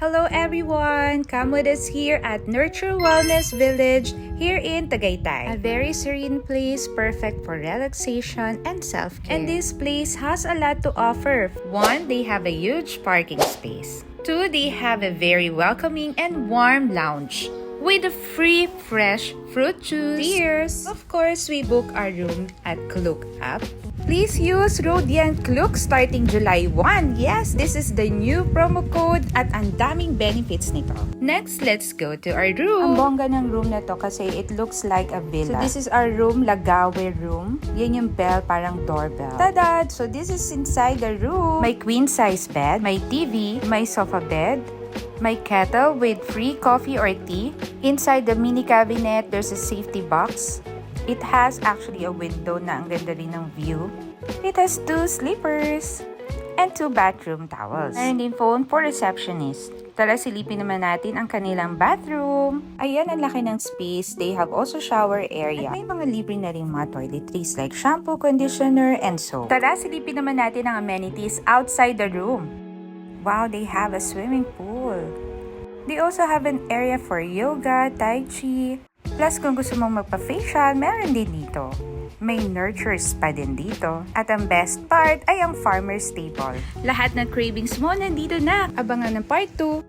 Hello everyone! Come with us here at Nurture Wellness Village here in Tagaytay. A very serene place, perfect for relaxation and self-care. And this place has a lot to offer. 1, they have a huge parking space. 2, they have a very welcoming and warm lounge with a free fresh fruit juice. Cheers! Of course, we book our room at Klook app. Please use Rodian Klook starting July 1. Yes, this is the new promo code at ang daming benefits nito. Next, let's go to our room. Ang bongga ng room na to kasi it looks like a villa. So this is our room, 𝗥𝗢𝗗𝗜 room. Yan yung bell, parang doorbell. Tada! So this is inside the room. May queen size bed, may TV, may sofa bed, may kettle with free coffee or tea. Inside the mini cabinet, there's a safety box. It has actually a window na ang ganda rin ng view. It has 2 sleepers and 2 bathroom towels. Meron din phone for receptionist. Tara, silipin naman natin ang kanilang bathroom. Ayan, ang laki ng space. They have also shower area. At may mga libre na rin mga toiletries like shampoo, conditioner, and soap. Tara, silipin naman natin ang amenities outside the room. Wow, they have a swimming pool. They also have an area for yoga, tai chi. Plus, kung gusto mong magpa-facial, meron din dito. May nurture spa din dito. At ang best part ay ang farmer's table. Lahat ng cravings mo nandito na. Abangan ng part 2.